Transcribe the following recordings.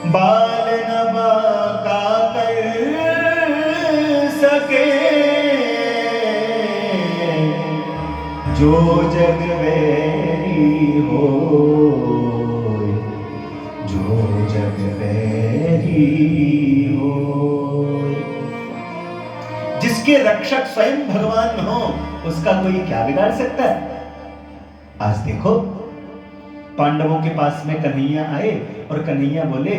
बाल न बाका कर सके, जो जग वैरी हो, जो जग वैरी हो। जिसके रक्षक स्वयं भगवान हो, उसका कोई क्या बिगाड़ सकता है। आज देखो, पांडवों के पास में कन्हैया आए और कन्हैया बोले,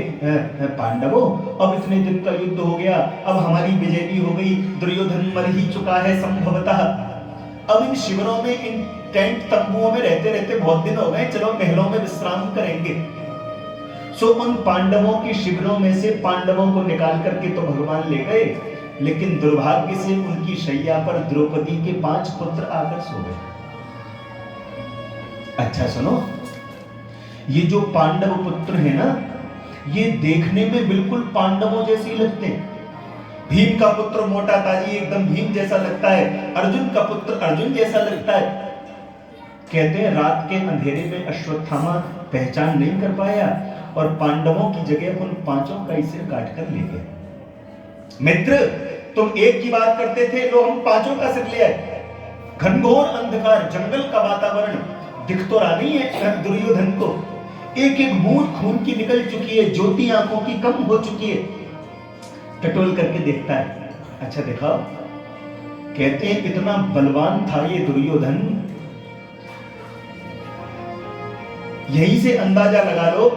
पांडवों अब इतने दिन का युद्ध हो गया, अब हमारी विजय भी हो गई, दुर्योधन मर ही चुका है संभवतः, अब इन शिविरों में, इन टेंट तंबुओं में रहते रहते बहुत दिन हो गए, चलो महलों में विश्राम करेंगे। सो उन पांडवों के शिविरों में से पांडवों को निकाल करके तो भगवान ले गए, लेकिन दुर्भाग्य से उनकी शैया पर द्रौपदी के 5 पुत्र आकर सो गए। अच्छा सुनो, ये जो पांडव पुत्र है ना, ये देखने में बिल्कुल पांडवों जैसे ही लगते हैं। भीम का पुत्र मोटा ताजी एकदम भीम जैसा लगता है, अर्जुन का पुत्र अर्जुन जैसा लगता है। कहते हैं रात के अंधेरे में अश्वत्थामा पहचान नहीं कर पाया और पांडवों की जगह उन 5 का ही सिर काट कर ले गया। मित्र, तुम एक की बात करते थे, लो हम 5 का सिर ले आए। घनघोर अंधकार, जंगल का वातावरण, दिख तो रहा नहीं है दुर्योधन को, एक एक बूंद खून की निकल चुकी है, ज्योति आंखों की कम हो चुकी है। टटोल करके देखता है, अच्छा दिखाओ। कहते हैं इतना बलवान था ये दुर्योधन, यहीं से अंदाजा लगा लो,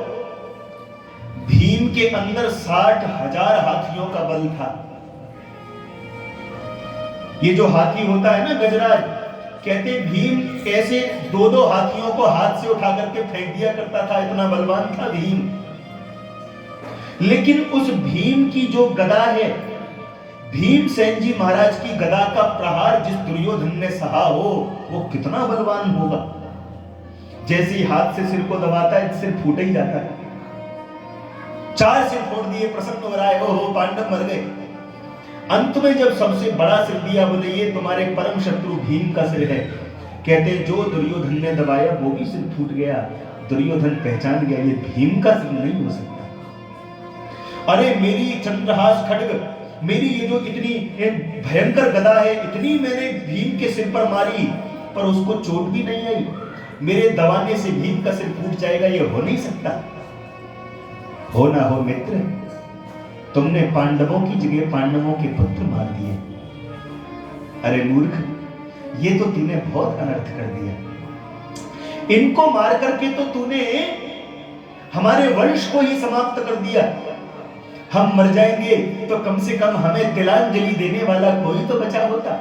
भीम के अंदर 60,000 हाथियों का बल था। ये जो हाथी होता है ना गजराज, कहते भीम ऐसे 2-2 हाथियों को हाथ से उठा करके फेंक दिया करता था, इतना बलवान था भीम। लेकिन उस भीम की जो गदा है, भीमसेन जी महाराज की गदा का प्रहार जिस दुर्योधन ने सहा हो, वो कितना बलवान होगा। जैसे ही हाथ से सिर को दबाता है, सिर फूट ही जाता है। 4 सिर फोड़ दिए, प्रसन्न हो रहा है, हो पांडव मर गए। अंत में जब सबसे बड़ा सिर दिया, बोले ये तुम्हारे परम शत्रु भीम का सिर है। कहते जो दुर्योधन ने दबाया वो भी सिर फूट गया। दुर्योधन पहचान गया ये भीम का सिर नहीं हो सकता। अरे मेरी चंद्रहास खड्ग, मेरी ये जो इतनी भयंकर गदा है, इतनी मैंने भीम के सिर पर मारी, पर उसको चोट भी नहीं आई। मेरे दबाने से भीम का सिर फूट जाएगा, ये हो नहीं सकता। हो ना हो मित्र, तुमने पांडवों की जगह पांडवों के पुत्र मार दिए। अरे मूर्ख, ये तो तूने बहुत अनर्थ कर दिया। इनको मार करके तो तूने हमारे वंश को ही समाप्त कर दिया। हम मर जाएंगे तो कम से कम हमें तिलांजलि देने वाला कोई तो बचा होता।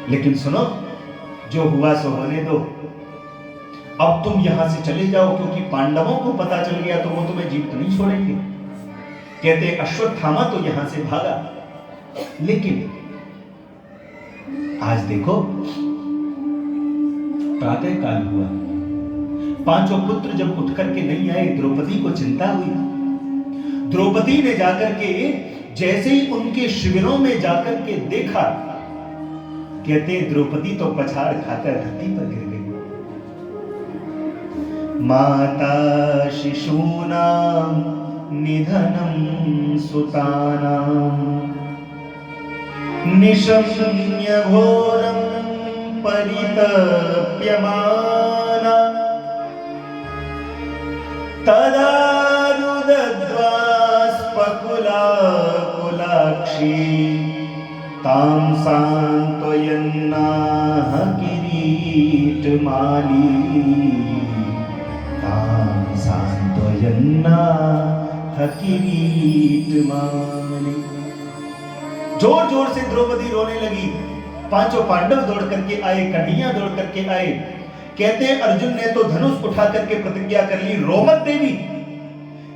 लेकिन सुनो, जो हुआ सो होने दो। अब तुम यहां से चले जाओ, क्योंकि पांडवों को पता चल गया तो वो तुम्हें जीवित नहीं छोड़ेंगे। कहते अश्वत्थामा तो यहां से भागा। लेकिन आज देखो, प्रातः काल हुआ, 5 पुत्र जब उठ करके नहीं आए, द्रौपदी को चिंता हुई। द्रौपदी ने जाकर के जैसे ही उनके शिविरों में जाकर के देखा, कहते द्रौपदी तो पछाड़ खाकर धरती पर गिर गई। माता शिशूनां निधनं सुतानां निशम्य घोरं परितप्यमाना तदा रुदध्वा स्पकुलाकुलाक्षी तां सान्त्वयन्नाह किरीटमाली जोर जोर से द्रौपदी रोने लगी। 5 पांडव दौड़ करके आए, कन्हैया दौड़ करके आए। कहते हैं अर्जुन ने तो धनुष उठा करके प्रतिज्ञा कर ली, रो मत देवी,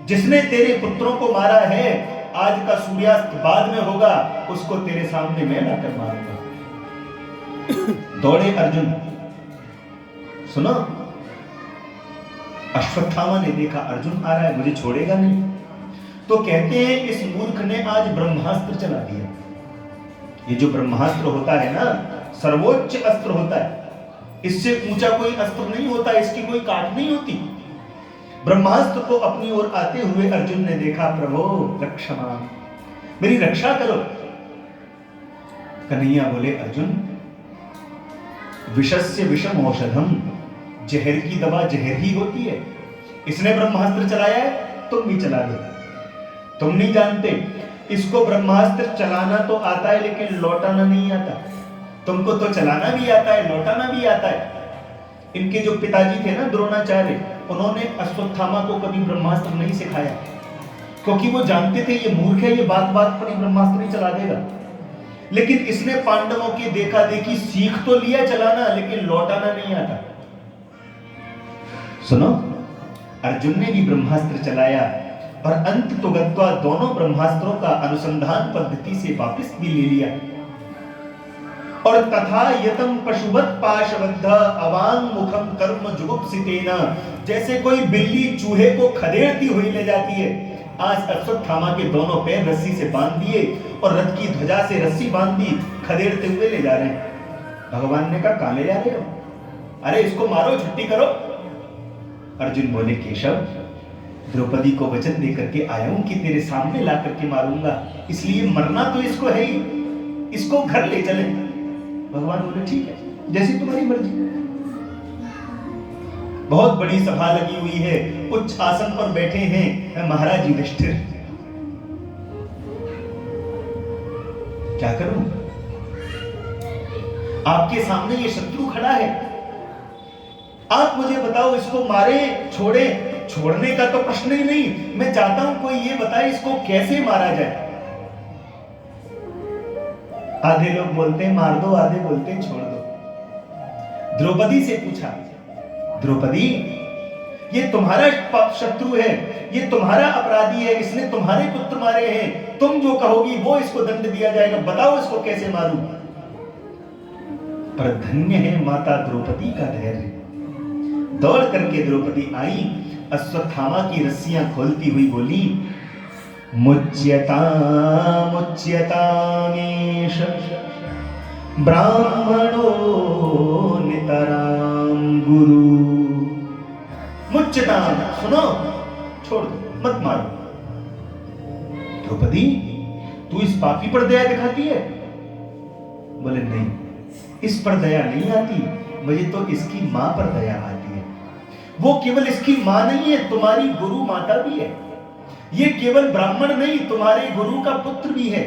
जिसने तेरे पुत्रों को मारा है, आज का सूर्यास्त बाद में होगा, उसको तेरे सामने मैं लाकर मारूंगा। दौड़े अर्जुन। सुनो, अश्वत्थामा ने देखा अर्जुन आ रहा है, मुझे छोड़ेगा नहीं, तो कहते हैं इस मूर्ख ने आज ब्रह्मास्त्र चला दिया। ये जो ब्रह्मास्त्र होता है ना, सर्वोच्च अस्त्र होता है, इससे ऊंचा कोई अस्त्र नहीं होता, इसकी कोई काट नहीं होती। ब्रह्मास्त्र को अपनी ओर आते हुए अर्जुन ने देखा, प्रभो रक्षमा, मेरी रक्षा करो। कन्हैया बोले, अर्जुन विषस्य विषम औषधम, जहर की दवा जहर ही होती है। इसने ब्रह्मास्त्र चलाया है, तुम भी चला दो। तुम नहीं जानते, इसको ब्रह्मास्त्र चलाना तो आता है लेकिन लौटाना नहीं आता। तुमको तो चलाना भी आता है, लौटाना भी आता है। इनके जो पिताजी थे ना द्रोणाचार्य, उन्होंने अश्वत्थामा को कभी ब्रह्मास्त्र नहीं सिखाया, क्योंकि वो जानते थे ये मूर्ख है, ये बात बात पर ही ब्रह्मास्त्र ही चला देगा। लेकिन इसने पांडवों की देखा देखी सीख तो लिया चलाना, लेकिन लौटाना नहीं आता। सुनो, अर्जुन ने भी ब्रह्मास्त्र चलाया और अंत तो गत्वा दोनों ब्रह्मास्त्रों का अनुसंधान पद्धति से वापस भी ले लिया। और तथा यतम पशुवत पाशबद्ध अवांग मुखम कर्म जुगुप्सितेन, जैसे कोई बिल्ली चूहे को खदेड़ती हुई ले जाती है, आज अश्वत्थामा के दोनों पैर रस्सी से बांध दिए और रथ की ध्वजा से रस्सी बांध दी, खदेड़ते हुए ले जा रहे हैं। भगवान ने कहा, कहां ले जा रहे हो? अरे इसको मारो, छुट्टी करो। अर्जुन बोले, केशव, द्रौपदी को वचन देकर के आया हूं कि तेरे सामने ला करके मारूंगा, इसलिए मरना तो इसको है ही, इसको घर ले चले। भगवान बोले, ठीक है, जैसी तुम्हारी मर्जी। बहुत बड़ी सभा लगी हुई है, उच्च आसन पर बैठे हैं महाराज युधिष्ठिर। क्या करूं? आपके सामने ये शत्रु खड़ा है, आप मुझे बताओ, इसको मारे छोड़े? छोड़ने का तो प्रश्न ही नहीं, मैं चाहता हूं कोई ये बताए इसको कैसे मारा जाए। आधे लोग बोलते हैं मार दो, आधे बोलते हैं छोड़ दो। द्रौपदी से पूछा, द्रौपदी ये तुम्हारा शत्रु है, ये तुम्हारा अपराधी है, इसने तुम्हारे पुत्र मारे हैं, तुम जो कहोगी वो इसको दंड दिया जाएगा, बताओ इसको कैसे मारूं? पर धन्य है माता द्रौपदी का धैर्य। दौड़ करके द्रौपदी आई, अश्वत्थामा की रस्सियां खोलती हुई बोली, मुच्यताम मुच्यतामेष ब्राह्मणो नितराम गुरु। मुच्यताम, सुनो, छोड़ दो, मत मारो। द्रौपदी, तू इस पापी पर दया दिखाती है? बोले, नहीं, इस पर दया नहीं आती, मुझे तो इसकी मां पर दया आती है। वो केवल इसकी मां नहीं है, तुम्हारी गुरु माता भी है। ये केवल ब्राह्मण नहीं, तुम्हारे गुरु का पुत्र भी है।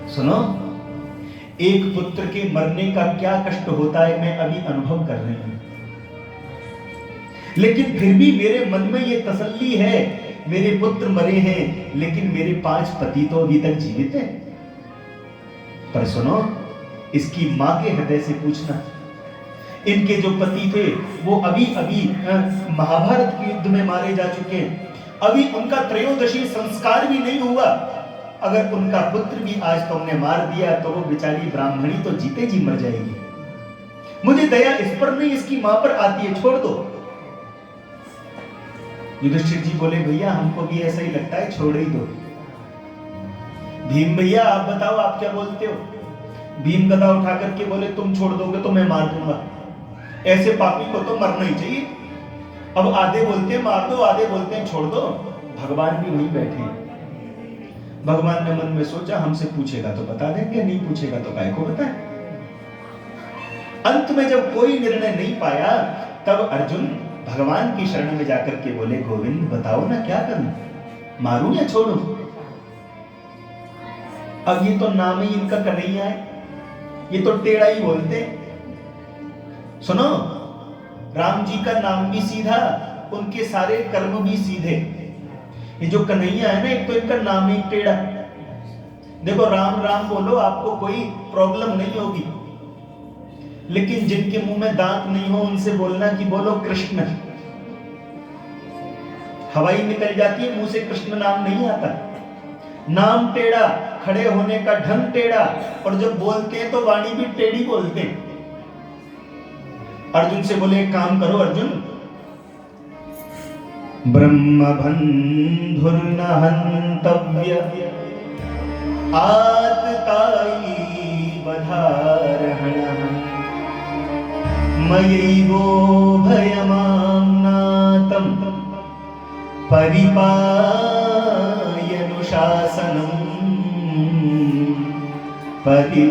सुनो, एक पुत्र के मरने का क्या कष्ट होता है मैं अभी अनुभव कर रही हूं, लेकिन फिर भी मेरे मन में ये तसल्ली है, मेरे पुत्र मरे हैं लेकिन मेरे 5 पति तो अभी तक जीवित हैं। पर सुनो, इसकी मां के हृदय से पूछना, इनके जो पति थे वो अभी अभी महाभारत के युद्ध में मारे जा चुके हैं, अभी उनका त्रयोदशी संस्कार भी नहीं हुआ। अगर उनका पुत्र भी आज तुमने मार दिया तो वो बेचारी ब्राह्मणी तो जीते जी मर जाएगी। मुझे दया इस पर नहीं, इसकी मां पर आती है, छोड़ दो। युधिष्ठिर जी बोले, भैया हमको भी ऐसा ही लगता है, छोड़ ही दो। भीम भैया आप बताओ, आप क्या बोलते हो? भीम गदा उठा करके बोले, तुम छोड़ दोगे तो मैं मार दूंगा, ऐसे पापी को तो मरना ही चाहिए। अब आधे बोलते हैं मार दो, आधे बोलते हैं छोड़ दो। भगवान भी वहीं बैठे हैं। भगवान ने मन में सोचा, हमसे पूछेगा तो बता देंगे, नहीं पूछेगा तो काय को बताए। अंत में जब कोई निर्णय नहीं पाया, तब अर्जुन भगवान की शरण में जाकर के बोले, गोविंद बताओ ना क्या करूं, मारूं या छोड़ूं? अब ये तो नाम ही इनका कन्हैया है, ये तो टेढ़ा ही बोलते। सुनो, राम जी का नाम भी सीधा, उनके सारे कर्म भी सीधे। ये जो कन्हैया है ना, एक तो इनका नाम ही टेढ़ा। देखो, राम राम बोलो, आपको कोई प्रॉब्लम नहीं होगी, लेकिन जिनके मुंह में दांत नहीं हो उनसे बोलना कि बोलो कृष्ण, हवाई निकल जाती है मुंह से, कृष्ण नाम नहीं आता। नाम टेढ़ा, खड़े होने का ढंग टेढ़ा, और जब बोलते हैं तो वाणी भी टेढ़ी बोलते हैं। अर्जुन से बोले, एक काम करो अर्जुन, ब्रह्म बंधुर्न हन्तव्य आततायी वधारहणः मयैवो भयमां नातं परिपायनुशासनम् परिपायनुशासनम्।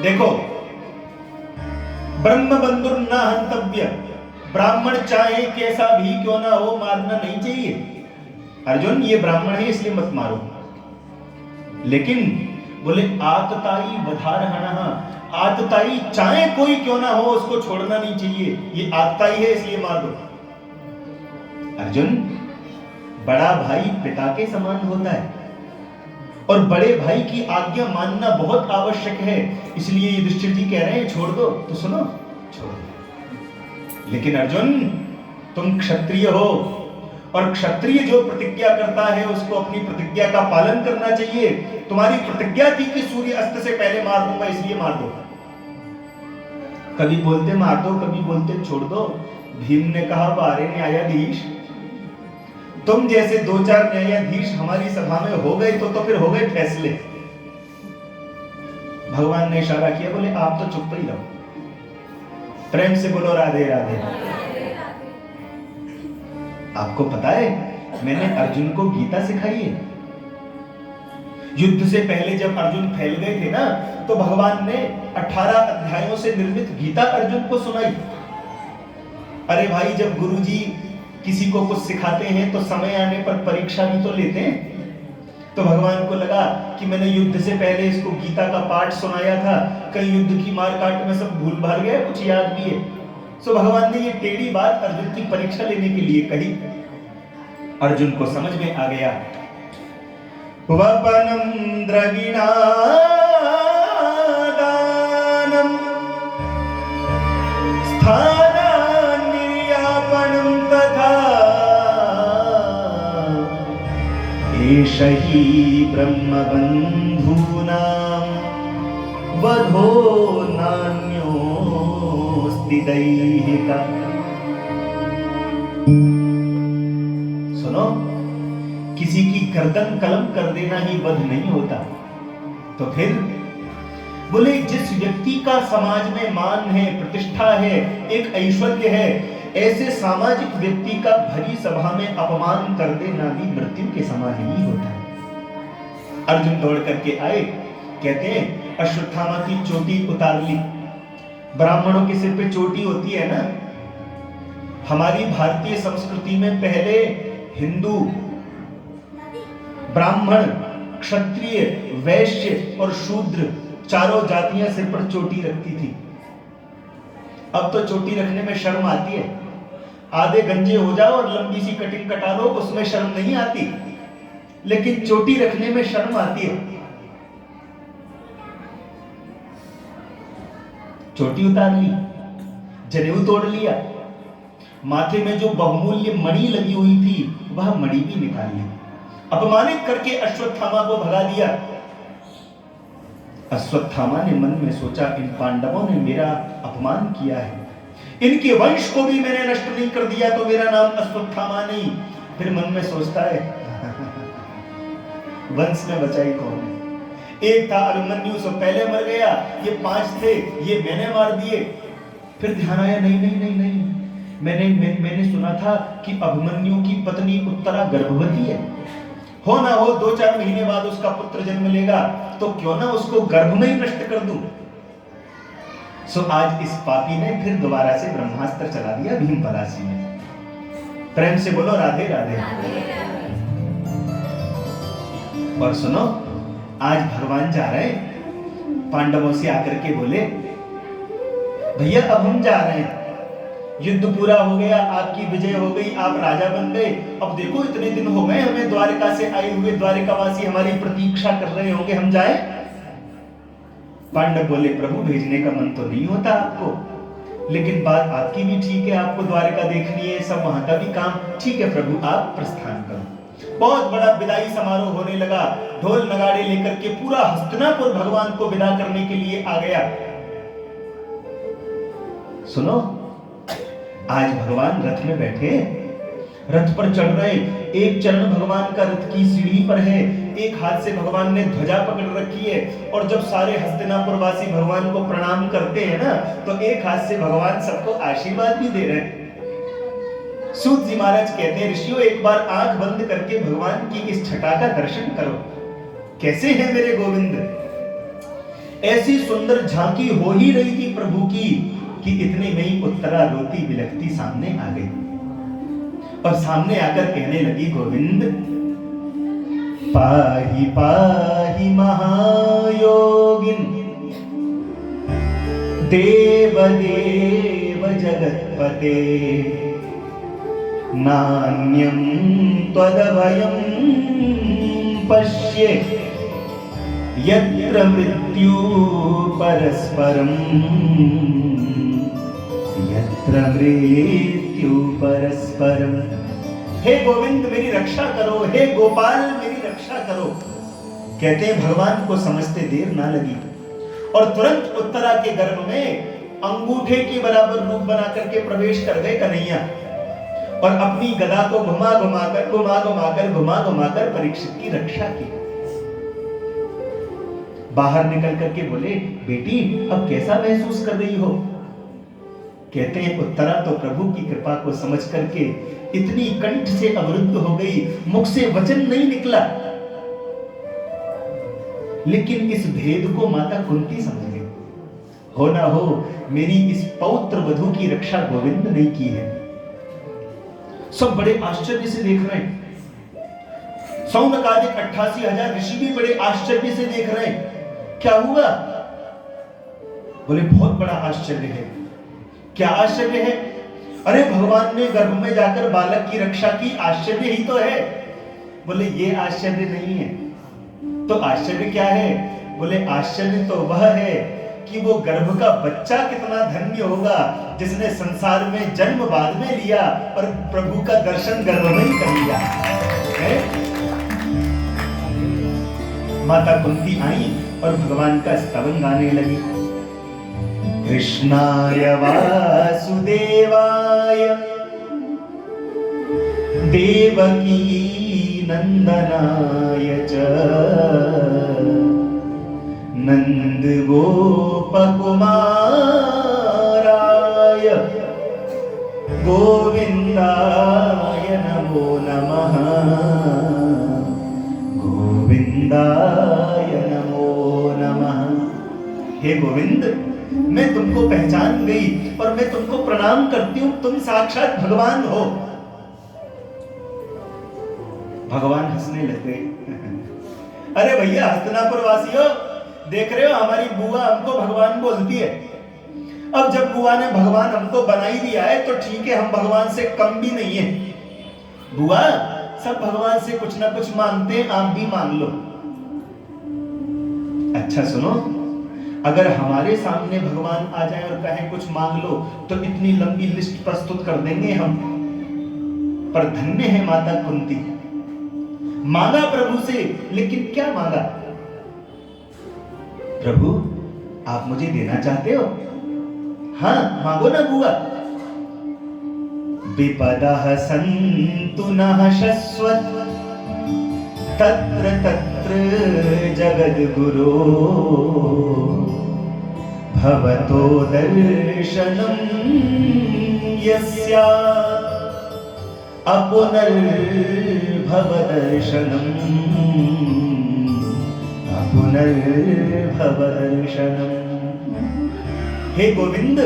देखो, ब्रह्म बंधुर न हंतव्य, ब्राह्मण चाहे कैसा भी क्यों ना हो मारना नहीं चाहिए। अर्जुन ये ब्राह्मण है इसलिए मत मारो, लेकिन बोले आतताई वधारहणः, आतताई चाहे कोई क्यों ना हो उसको छोड़ना नहीं चाहिए, ये आतताई है इसलिए मार दो। अर्जुन, बड़ा भाई पिता के समान होता है और बड़े भाई की आज्ञा मानना बहुत आवश्यक है, इसलिए युधिष्ठिर जी कह रहे हैं छोड़ दो, तो सुनो छोड़ दो। लेकिन अर्जुन तुम क्षत्रिय हो और क्षत्रिय जो प्रतिज्ञा करता है उसको अपनी प्रतिज्ञा का पालन करना चाहिए। तुम्हारी प्रतिज्ञा थी कि सूर्य अस्त से पहले मार दूंगा, इसलिए मार दो। कभी बोलते मार दो, कभी बोलते छोड़ दो। भीम ने कहा बारे न्यायाधीश, तुम जैसे 2-4 न्यायाधीश हमारी सभा में हो गए तो फिर हो गए फैसले। भगवान ने इशारा किया, बोले आप तो चुप ही रहो। प्रेम से बोलो राधे राधे। आपको पता है मैंने अर्जुन को गीता सिखाई है। युद्ध से पहले जब अर्जुन फैल गए थे ना, तो भगवान ने 18 अध्यायों से निर्मित गीता अर्जुन को सुनाई। अरे भाई, जब गुरुजी किसी को कुछ सिखाते हैं तो समय आने पर परीक्षा भी तो लेते हैं। तो भगवान को लगा कि मैंने युद्ध से पहले इसको गीता का पाठ सुनाया था, कहीं युद्ध की मार काट में सब भूल भाल गया, कुछ याद भी है। सो भगवान ने ये टेढ़ी बात अर्जुन की परीक्षा लेने के लिए कही। अर्जुन को समझ में आ गया। वपनम द्रविणादानम स्थानान्निर्यापणम तथा एष हि ब्रह्मबन्धूनां वधो नान्योस्ति दैहिकः। सुनो, किसी की गर्दन कलम कर देना ही वध नहीं होता। तो फिर बोले जिस व्यक्ति का समाज में मान है, प्रतिष्ठा है, एक ऐश्वर्य है, ऐसे सामाजिक व्यक्ति का भरी सभा में अपमान कर देना भी मृत्यु के समान ही होता है। अर्जुन दौड़ करके आए, कहते हैं अश्वत्थामा की चोटी उतार ली। ब्राह्मणों के सिर पे चोटी होती है ना। हमारी भारतीय संस्कृति में पहले हिंदू, ब्राह्मण, क्षत्रिय, वैश्य और शूद्र चारों जातियां सिर पर चोटी रखती थी। अब तो चोटी रखने में शर्म आती है। आधे गंजे हो जाओ और लंबी सी कटिंग कटा लो, उसमें शर्म नहीं आती, लेकिन चोटी रखने में शर्म आती है। चोटी उतार ली, जनेऊ तोड़ लिया, माथे में जो बहुमूल्य मणि लगी हुई थी वह मणि भी निकाल ली, अपमानित करके अश्वत्थामा को भगा दिया। अश्वत्थामा ने मन में सोचा, इन पांडवों ने मेरा अपमान किया है, इनके वंश को भी मैंने नष्ट नहीं कर दिया तो मेरा नाम अश्वत्थामा नहीं। फिर मन में सोचता है वंश में बचा ही कौन है? एक था अभिमन्यु, सो पहले मर गया, ये 5 थे, ये मैंने मार दिए। फिर ध्यान आया, नहीं नहीं नहीं नहीं, मैंने सुना था कि अभिमन्यु की पत्नी उत्तरा गर्भवती है, हो ना हो 2-4 महीने बाद उसका पुत्र जन्म लेगा, तो क्यों ना उसको गर्भ में ही नष्ट कर दूं। सो आज इस पापी ने फिर दोबारा से ब्रह्मास्त्र चला दिया भीम पलासी में। प्रेम से बोलो राधे राधे। और सुनो, आज भगवान जा रहे हैं, पांडवों से आकर के बोले भैया अब हम जा रहे हैं, युद्ध पूरा हो गया, आपकी विजय हो गई, आप राजा बन गए। अब देखो इतने दिन हो गए हमें द्वारका से आए हुए, द्वारकावासी हमारी प्रतीक्षा कर रहे होंगे, हम जाएं? पांडव बोले प्रभु भेजने का मन तो नहीं होता आपको, लेकिन बात आपकी भी ठीक है, आपको द्वारका देखनी है, सब वहां का भी काम ठीक है प्रभु, आप प्रस्थान करो। बहुत बड़ा विदाई समारोह होने लगा, ढोल नगाड़े लेकर के पूरा हस्तिनापुर भगवान को विदा करने के लिए आ गया। सुनो, आज भगवान रथ में बैठे, रथ पर चढ़ रहे, एक चरण भगवान का रथ की सीढ़ी पर है, एक हाथ से भगवान ने ध्वजा पकड़ रखी है, और जब सारे हस्तिनापुर वासी भगवान को प्रणाम करते हैं ना, तो एक हाथ से भगवान सबको आशीर्वाद भी दे रहे हैं। सूत जी महाराज कहते हैं, ऋषियों एक बार आंख बंद करके भगवान की इस छटा का दर्शन करो, कैसे हैं मेरे गोविंद। ऐसी सुंदर झांकी हो ही रही थी प्रभु की कि इतने में ही उत्तरा रोती बिलखती सामने आ गई, और सामने आकर कहने लगी, गोविंद पाहि पाहि महायोगिन देव देव जगत्पते नान्यं त्वदभयं पश्ये यत्र मृत्यु परस्परम् यत्र मृत्यु परस्परम्। हे गोविंद मेरी रक्षा करो, हे गोपाल मेरी रक्षा करो। कहते हैं भगवान को समझते देर ना लगी, और तुरंत उत्तरा के गर्भ में अंगूठे के बराबर रूप बना करके प्रवेश कर गए कन्हैया, और अपनी गदा को घुमा घुमाकर परीक्षित की रक्षा की। बाहर निकल करके बोले, बेटी अब कैसा महसूस कर रही हो। कहते हैं उत्तरा तो प्रभु की कृपा को समझ करके इतनी कंठ से अवरुद्ध हो गई, मुख से वचन नहीं निकला। लेकिन इस भेद को माता कुंती समझ गई। हो ना हो मेरी इस पौत्र वधू की रक्षा गोविंद ने की है। सब बड़े आश्चर्य से देख रहे हैं। सौनकादिक 88,000 ऋषि भी बड़े आश्चर्य से देख रहे हैं। क्या हुआ? बोले बहुत बड़ा आश्चर्य है। क्या आश्चर्य है? अरे भगवान ने गर्भ में जाकर बालक की रक्षा की, आश्चर्य ही तो है। बोले ये आश्चर्य नहीं है। तो आश्चर्य क्या है? बोले आश्चर्य तो वह है कि वो गर्भ का बच्चा कितना धन्य होगा जिसने संसार में जन्म बाद में लिया और प्रभु का दर्शन गर्भ में ही कर लिया है? माता कुंती आई और भगवान का स्तवन गाने लगी। कृष्णाय वासुदेवाय देवकी नंदनाय च नंद गोपकुमाराय गोविंदाय नमो नमः गोविंदाय नमो नमः। हे गोविंद मैं तुमको पहचान गई और मैं तुमको प्रणाम करती हूं, तुम साक्षात भगवान हो। भगवान हंसने लग गए। अरे भैया हस्तिनापुर वासियों, देख रहे हो हमारी बुआ हमको भगवान बोलती है। अब जब बुआ ने भगवान हमको बना ही दिया है तो ठीक है, हम भगवान से कम भी नहीं है। बुआ सब भगवान से कुछ ना कुछ मांगते हैं, आप भी मांग लो। अच्छा सुनो, अगर हमारे सामने भगवान आ जाए और कहे कुछ मांग लो तो इतनी लंबी लिस्ट प्रस्तुत कर देंगे हम। पर धन्य है माता कुंती, मांगा प्रभु से, लेकिन क्या मांगा? प्रभु आप मुझे देना चाहते हो? हाँ मांगो ना बुआ। विपदः सन्तु नः शश्वत् तत्र तत्र जगद्गुरो भवतो दर्शनं यस्या अपुनर्भवदर्शनम् अपुनर्भवदर्शनम्। हे गोविंद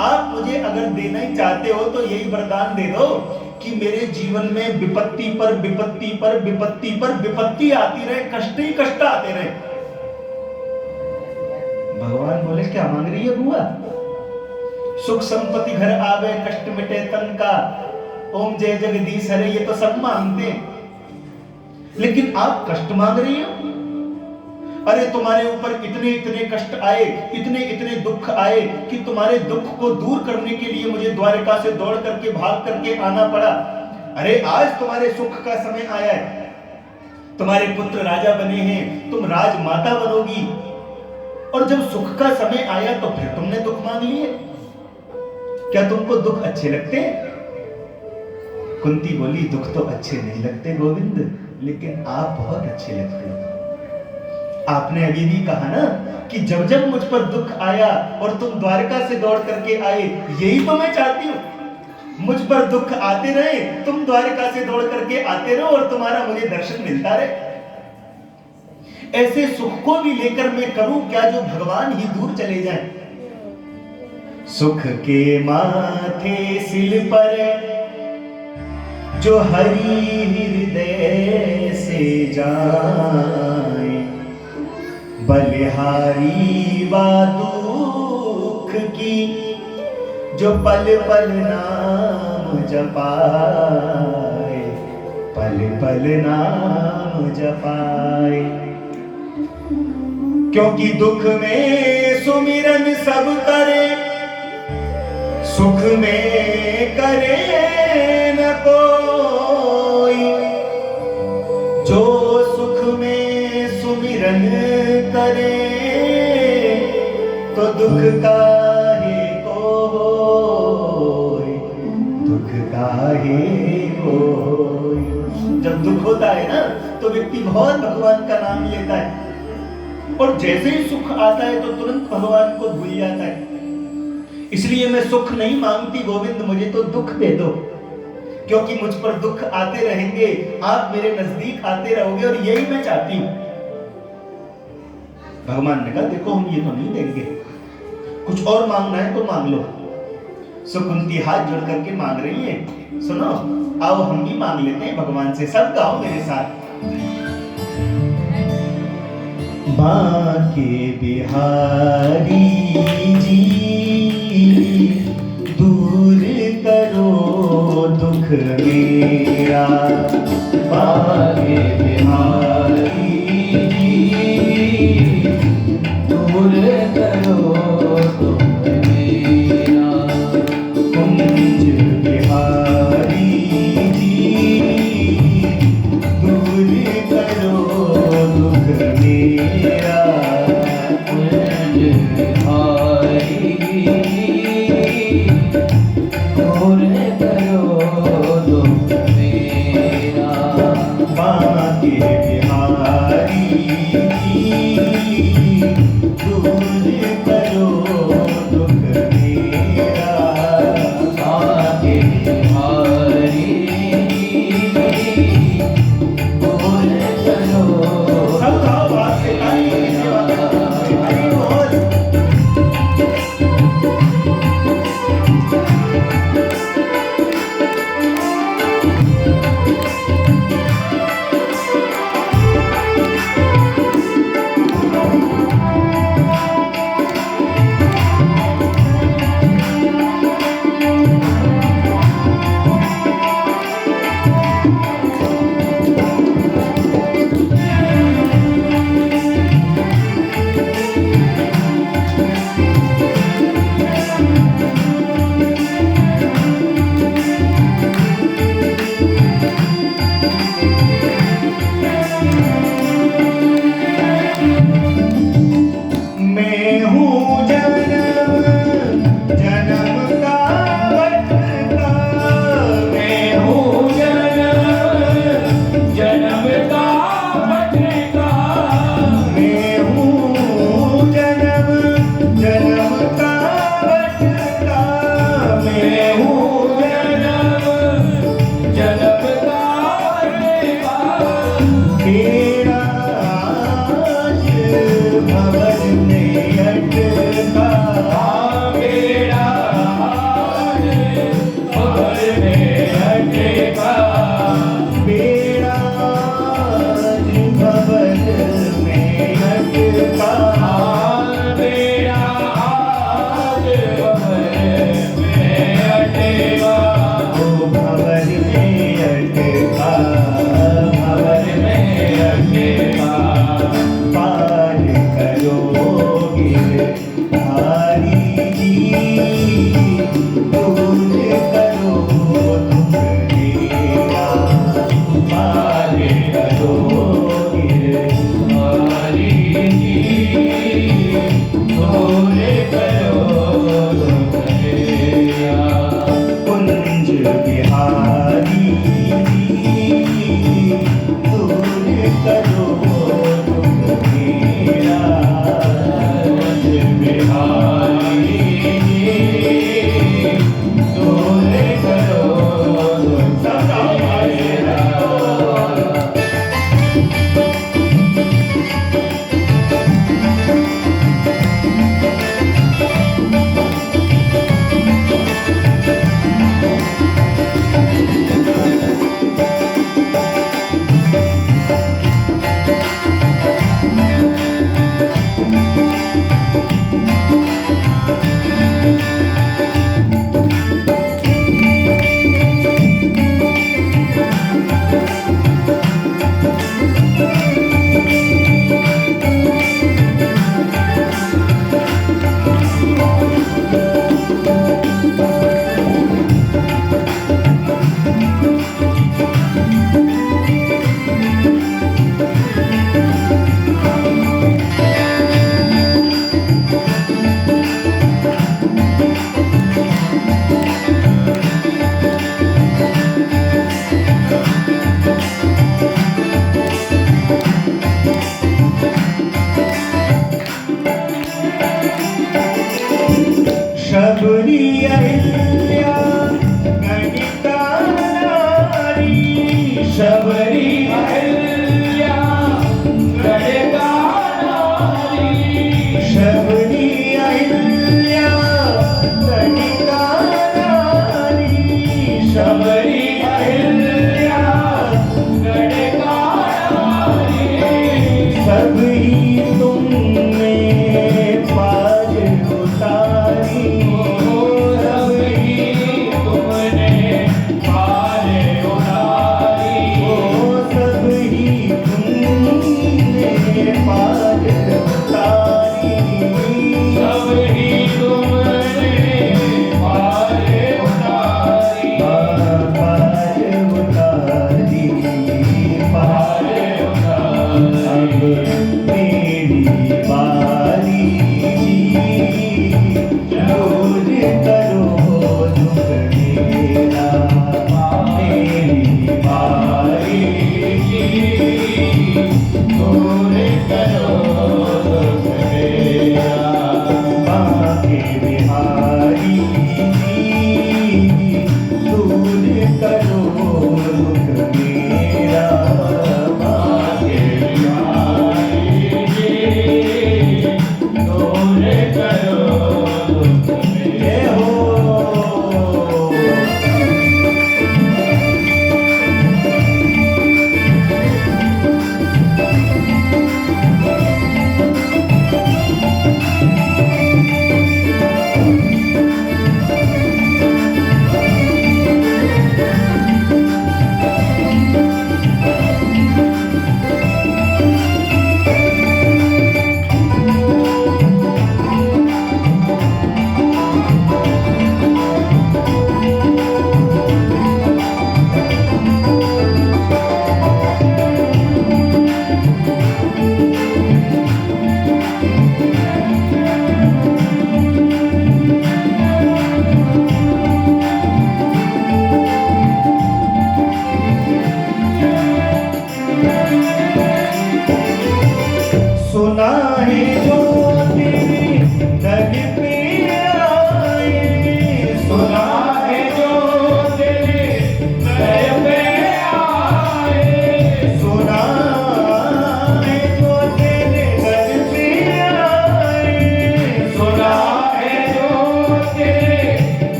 आप मुझे अगर देना ही चाहते हो तो यही वरदान दे दो कि मेरे जीवन में विपत्ति पर विपत्ति पर विपत्ति पर विपत्ति आती रहे, कष्ट ही कष्ट आते रहे। भगवान बोले क्या मांग रही है बुआ? सुख संपत्ति घर आवे, कष्ट मिटे तन का, ओम जय जगदीश हरे, ये तो सब मांगते हैं, लेकिन आप कष्ट मांग रही हो। अरे तुम्हारे ऊपर इतने इतने कष्ट आए, इतने इतने दुख आए कि तुम्हारे दुख को दूर करने के लिए मुझे द्वारिका से दौड़ करके भाग करके आना पड़ा। अरे आज तुम्हारे सुख का समय आया है, तुम्हारे पुत्र राजा बने हैं, तुम राजमाता बनोगी, और जब सुख का समय आया तो फिर तुमने दुख मांग लिए। क्या तुमको दुख अच्छे लगते हैं? कुंती बोली दुख तो अच्छे नहीं लगते गोविंद, लेकिन आप बहुत अच्छे लगते हो। आपने अभी भी कहा ना कि जब जब मुझ पर दुख आया और तुम द्वारका से दौड़ करके आए, यही तो मैं चाहती हूं। मुझ पर दुख आते रहे, तुम द्वारका से दौड़ करके आते रहो और तुम्हारा मुझे दर्शन मिलता रहे। ऐसे सुख को भी लेकर मैं करूं क्या जो भगवान ही दूर चले जाएं। सुख के माथे सिल पर जो हरि हृदय से जाए, बलिहारी वा दुख की जो पल पल नाम जपाए, पल पल नाम जपाए। क्योंकि दुख में सुमिरन सब करे, सुख में करे न कोई। जो सुख में सुमिरन करे तो दुख काहे को होय, दुख काहे को होय। जब दुख होता है ना तो व्यक्ति बहुत भगवान का नाम लेता है, और जैसे ही सुख आता है तो तुरंत भगवान को भूल जाता है। इसलिए मैं सुख नहीं मांगती, गोविंद मुझे तो दुख दे दो, क्योंकि मुझ पर दुख आते रहेंगे, आप मेरे नजदीक आते रहोगे, और यही मैं चाहती हूं। भगवान ने कहा देखो हम ये तो नहीं देंगे, कुछ और मांगना है तो मांग लो। सुकुंती हाथ जोड़ करके मांग रही है, सुनो आओ हम भी मांग लेते हैं भगवान से। सब गाओ मेरे साथ। बांके बिहारी जी दूर करो दुख मेरा, बांके बिहारी जी दूर करो दुख मेरा। कुंज बिहारी जी दूर करो दुख मेरा, कुंज बिहारी दूर करो दुख मेरा। बांके बिहारी जी दूर करो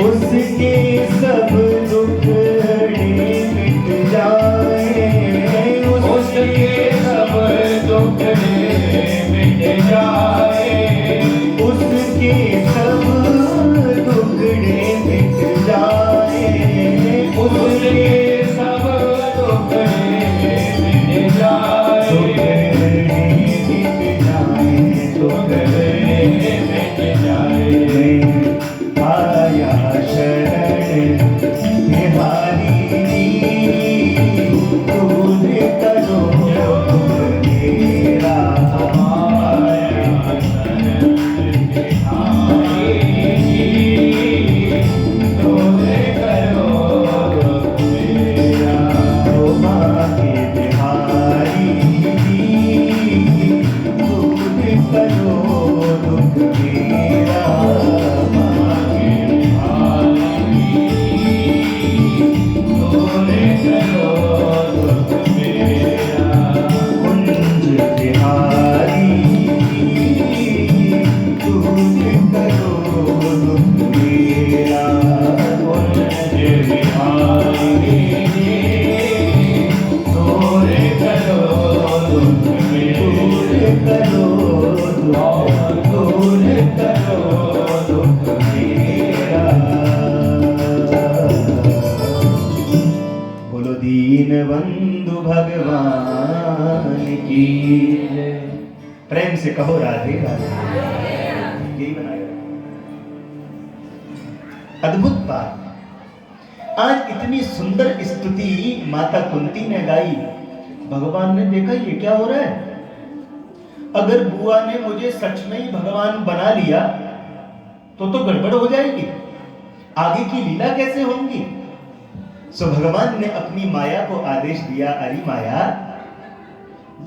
उसके सब दुखड़े मिट जाए, उसके सब दुखड़े मिट जाए, उसके सब दुखड़े मिट जाए, उसके सब दुखड़े मिट जाए, दुखड़े मिट जाए। आया शरण निहारी, दूर करो मेरा, आया शरण निहारी, दूर करो मेरा। के बिहारी, दूर करो दुख मेरा, कुंज बिहारी, दूर करो दुख मेरा, दूर करो दूर करो दुख मेरा। बोलो दीन बंधु भगवान की जय। प्रेम से कहो राधे राधे। यही बनाया अद्भुत बात। आज इतनी सुंदर स्तुति माता कुंती ने गाई, भगवान ने देखा ये क्या हो रहा है। अगर बुआ ने मुझे सच में ही भगवान बना लिया तो गड़बड़ हो जाएगी, आगे की लीला कैसे होंगी। सो भगवान ने अपनी माया को आदेश दिया, अरे माया,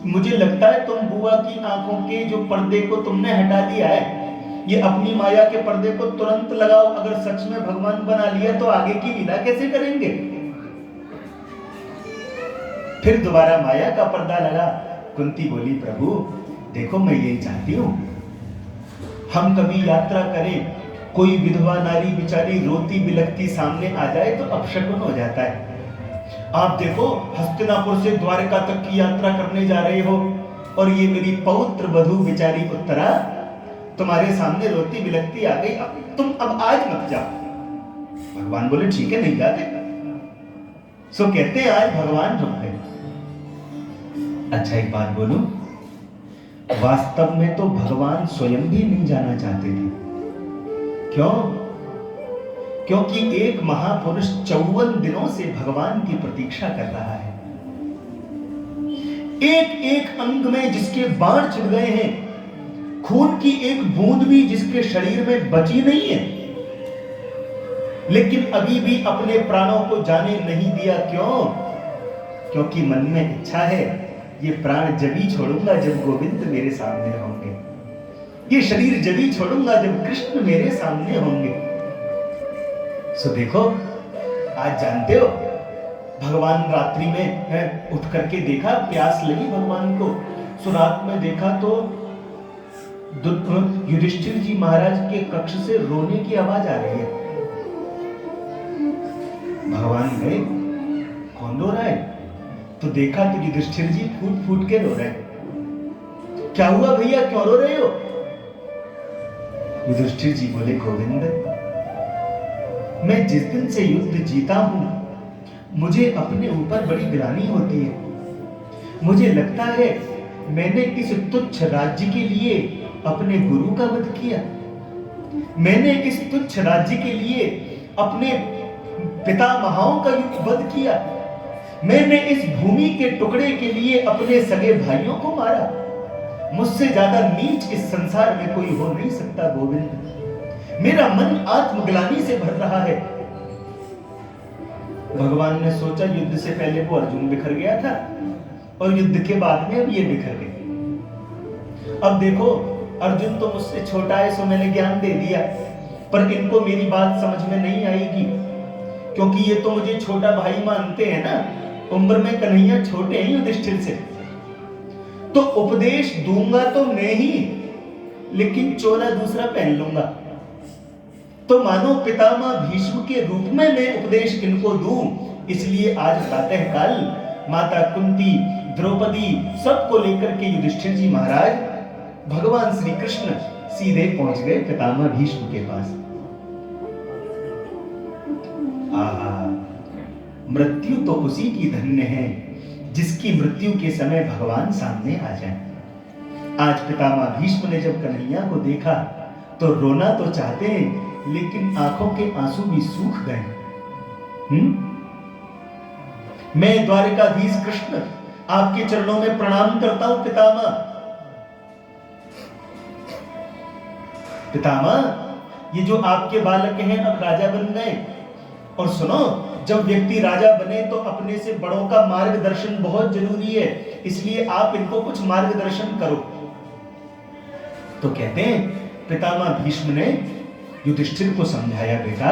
मुझे लगता है तुम बुआ की आंखों के जो पर्दे को तुमने हटा दिया है, ये अपनी माया के पर्दे को तुरंत लगाओ। अगर सच में भगवान बना लिया तो आगे की लीला कैसे करेंगे। फिर दोबारा माया का पर्दा लगा। कुंती बोली, प्रभु देखो मैं यही चाहती हूं, हम कभी यात्रा करें, कोई विधवा नारी बेचारी रोती बिलखती सामने आ जाए तो अपशकुन हो जाता है। आप देखो हस्तिनापुर से द्वारका तक की यात्रा करने जा रहे हो और ये मेरी पौत्र वधू बेचारी उत्तरा तुम्हारे सामने रोती बिलखती आ गई, तुम अब आज मत जाओ। भगवान बोले ठीक है नहीं जाते। सो कहते हैं आज भगवान रुक गए। अच्छा एक बात बोलूं, वास्तव में तो भगवान स्वयं भी नहीं जाना चाहते थे। क्यों? क्योंकि एक महापुरुष 54 दिनों से भगवान की प्रतीक्षा कर रहा है। एक एक अंग में जिसके बाण छिड़ गए हैं, खून की एक बूंद भी जिसके शरीर में बची नहीं है, लेकिन अभी भी अपने प्राणों को जाने नहीं दिया। क्यों? क्योंकि मन में इच्छा है, ये प्राण जभी छोड़ूंगा जब गोविंद मेरे सामने होंगे, ये शरीर जभी छोड़ूंगा जब कृष्ण मेरे सामने होंगे। सो देखो आज जानते हो भगवान रात्रि में उठ करके देखा, प्यास लगी भगवान को। सो रात में देखा तो युधिष्ठिर जी महाराज के कक्ष से रोने की आवाज आ रही है। भगवान गए, कौन रो रहा है? तो देखा तो युधिष्ठिर जी फूट फूट के रो रहे हैं। क्या हुआ भैया, क्यों रो रहे हो? युधिष्ठिर जी बोले, गोविंद मैं जिस दिन से युद्ध जीता हूं मुझे अपने ऊपर बड़ी ग्लानि होती है। मुझे लगता है मैंने इस तुच्छ राज्य के लिए अपने गुरु का वध किया, मैंने इस तुच्छ राज्य के लिए अपने पितामहों का वध किया, मैंने इस भूमि के टुकड़े के लिए अपने सगे भाइयों को मारा। मुझसे ज्यादा नीच इस संसार में कोई हो नहीं सकता गोविंद। मेरा मन आत्मग्लानि से भर रहा है। भगवान ने सोचा युद्ध से पहले वो अर्जुन बिखर गया था और युद्ध के बाद में अब ये बिखर गए। अब देखो अर्जुन तो मुझसे छोटा है, सो मैंने ज्ञान दे दिया, पर इनको मेरी बात समझ में नहीं आएगी क्योंकि ये तो मुझे छोटा भाई मानते हैं ना, उम्र में कन्हैया छोटे हैं युधिष्ठिर से। तो उपदेश दूंगा तो मैं ही, लेकिन चोला दूसरा पहन लूंगा। तो मानो पितामह भीष्म के रूप में मैं उपदेश किनको दूं। इसलिए आज प्रातःकाल माता कुंती, द्रौपदी सबको लेकर के युधिष्ठिर जी महाराज भगवान श्री कृष्ण सीधे पहुंच गए पितामह भीष्म के पास। आहा, मृत्यु तो उसी की धन्य है जिसकी मृत्यु के समय भगवान सामने आ जाए। आज पितामह भीष्म ने जब कन्हैया को देखा तो रोना तो चाहते हैं, लेकिन आंखों के आंसू भी सूख गए। मैं द्वारिकाधीश कृष्ण आपके चरणों में प्रणाम करता हूं पितामह। पितामह, ये जो आपके बालक हैं अब राजा बन गए, और सुनो, जब व्यक्ति राजा बने तो अपने से बड़ों का मार्गदर्शन बहुत जरूरी है, इसलिए आप इनको कुछ मार्गदर्शन करो। तो कहते हैं पितामह भीष्म ने युधिष्ठिर को समझाया, बेटा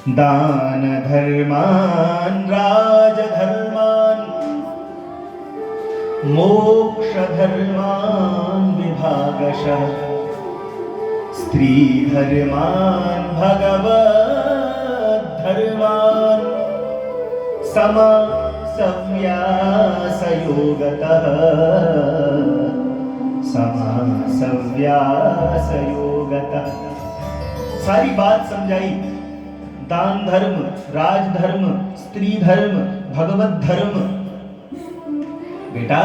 दान धर्मान राज धर्मान मोक्ष धर्मान विभागशः स्त्री धर्मान भगवत धर्मान समा सव्यास योगतः समा सव्यास योगतः। सारी बात समझाई, दान धर्म, राज धर्म, स्त्री धर्म, भगवत धर्म। बेटा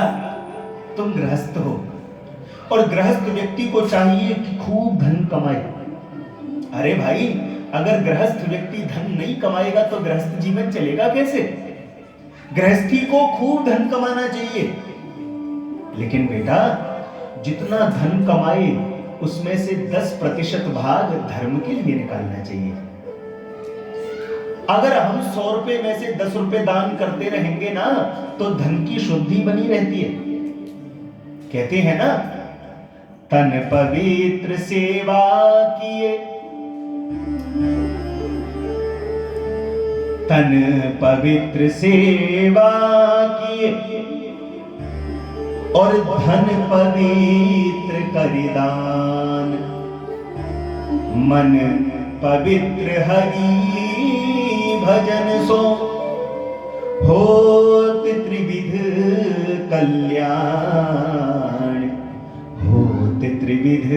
तुम गृहस्थ हो, और गृहस्थ व्यक्ति को चाहिए कि खूब धन कमाए। अरे भाई, अगर गृहस्थ व्यक्ति धन नहीं कमाएगा तो गृहस्थ जीवन चलेगा कैसे? गृहस्थी को खूब धन कमाना चाहिए, लेकिन बेटा जितना धन कमाए उसमें से 10% भाग धर्म के लिए निकालना चाहिए। अगर हम 100 रुपए में से 10 रुपए दान करते रहेंगे ना, तो धन की शुद्धि बनी रहती है। कहते हैं ना, तन पवित्र सेवा किए, तन पवित्र सेवा किए, और धन पवित्र करिदान, मन पवित्र हरि भजन सो होत त्रिविध कल्याण, होत त्रिविध